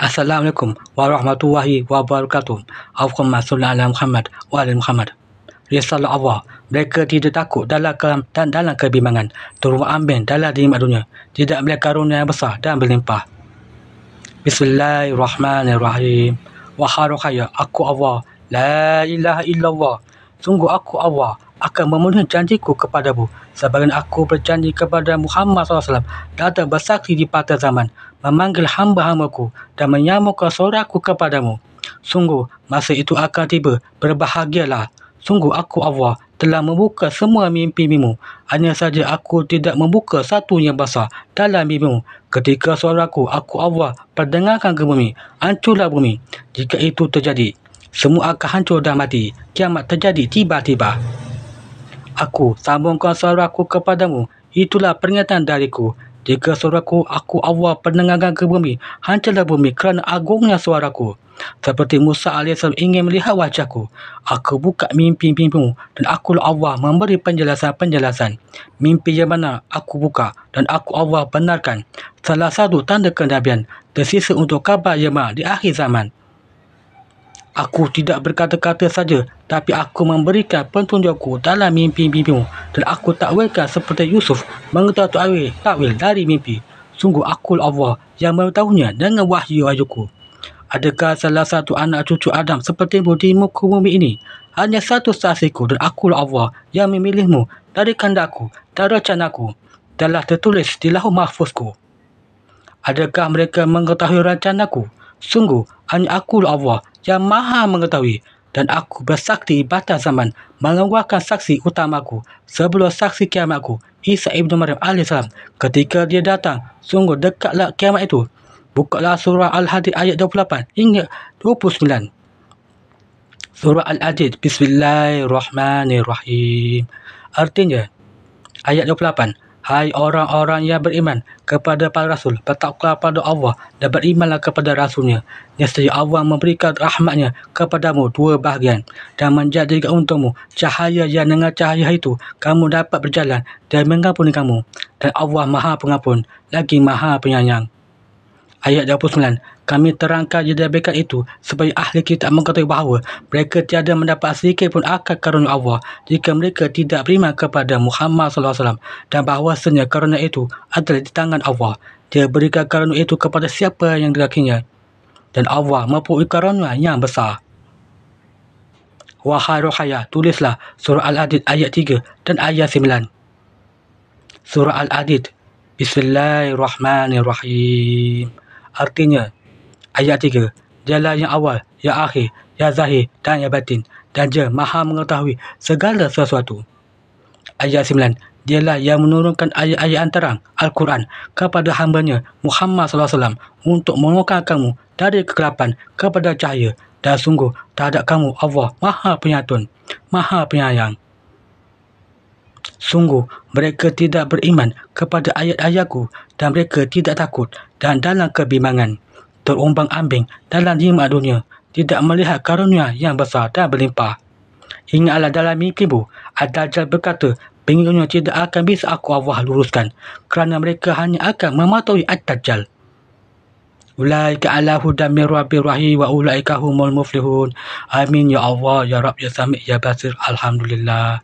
Assalamualaikum warahmatullahi wabarakatuh. Allahumma salli ala Muhammad wa ala Muhammad. Risalah Allah, mereka tidak takut dalam kebimbangan, terumah ambing dalam nikmat dunia, tidak melihat karunia yang besar dan berlimpah. Bismillahirrahmanirrahim. Wahai rohaya, aku Allah, la ilaha illallah. Sungguh aku Allah akan memenuhi janjiku kepadamu, sebagaimana aku berjanji kepada Muhammad SAW datang bersaksi di pada zaman, memanggil hamba-hambaku dan menyamakan suaraku kepadamu. Sungguh masa itu akan tiba, berbahagialah. Sungguh aku Allah telah membuka semua mimpi-mimpimu. Hanya saja aku tidak membuka satu yang besar dalam mimpimu. Ketika suaraku, aku Allah perdengarkan ke bumi, hancurlah bumi. Jika itu terjadi, semua akan hancur dan mati. Kiamat terjadi tiba-tiba. Aku sambungkan suaraku kepadamu. Itulah peringatan dariku. Jika suaraku, aku Allah pendengarkan ke bumi, hancurlah bumi kerana agungnya suaraku. Seperti Musa AS ingin melihat wajahku. Aku buka mimpi-mimpimu dan akulah Allah memberi penjelasan-penjelasan. Mimpi yang mana aku buka dan aku Allah benarkan. Salah satu tanda kenabian tersisa untuk kabar yang mana di akhir zaman. Aku tidak berkata-kata saja, tapi aku memberikan petunjukku dalam mimpi-mimpimu dan aku takwilkan seperti Yusuf mengetahui takwil dari mimpi. Sungguh aku Allah yang mengetahuinya dengan wahyu-wahyuku. Adakah salah satu anak cucu Adam sepertimu di muka bumi ini? Hanya satu saksiku dan akulah Allah yang memilihmu dari kehendakku dan rencanaku. Telah tertulis di lauh mahfuzku. Adakah mereka mengetahui rencanaku? Sungguh hanya akulah Allah yang maha mengetahui, dan aku bersaksi di batas zaman mengeluarkan saksi utamaku sebelum saksi kiamatku, Isa ibnu Maryam AS. Ketika dia datang, sungguh dekatlah kiamat itu. Bukalah surah Al-Hadid ayat 28 hingga 29. Surah Al-Hadid, Bismillahirrahmanirrahim. Artinya, ayat 28. Hai orang-orang yang beriman kepada para rasul, bertakwalah pada Allah dan berimanlah kepada rasulnya. Nescaya Allah memberikan rahmatnya kepadamu dua bahagian dan menjadikan untukmu cahaya yang dengan cahaya itu kamu dapat berjalan dan mengampuni kamu. Dan Allah Maha Pengampun lagi Maha Penyayang. Ayat 29. Kami terangkan jadikan itu supaya ahli kitab mengetahui bahawa mereka tiada mendapat sedikit pun akal karunia Allah jika mereka tidak beriman kepada Muhammad SAW, dan bahawasanya karunia itu adalah di tangan Allah. Dia berikan karunia itu kepada siapa yang dirakinya, dan Allah mempunyai karunia yang besar. Wahai rohaya, tulislah surah Al-Hadid ayat 3 dan ayat 9. Surah Al-Hadid, Bismillahirrahmanirrahim. Artinya, ayat 3, dialah yang awal, yang akhir, yang zahir dan yang batin, dan dia maha mengetahui segala sesuatu. Ayat 9, dialah yang menurunkan ayat-ayat antarang Al-Quran kepada hambanya Muhammad SAW untuk mengeluarkan kamu dari kegelapan kepada cahaya, dan sungguh terhadap kamu Allah Maha Penyantun, Maha Penyayang. Sungguh mereka tidak beriman kepada ayat-ayatku dan mereka tidak takut dan dalam kebimbangan, terumbang-ambing dalam nikmat dunia, tidak melihat karunia yang besar dan berlimpah. Ingatlah dalam mimpimu, Ad-Dajjal berkata, pengikutnya tidak akan bisa aku Allah luruskan kerana mereka hanya akan mematuhi Ad-Dajjal. Ulaika ala hudan min rabbir rahim wa ulaika humul muflihun. Amin ya Allah ya Rabb ya Sami' ya Basir. Alhamdulillah.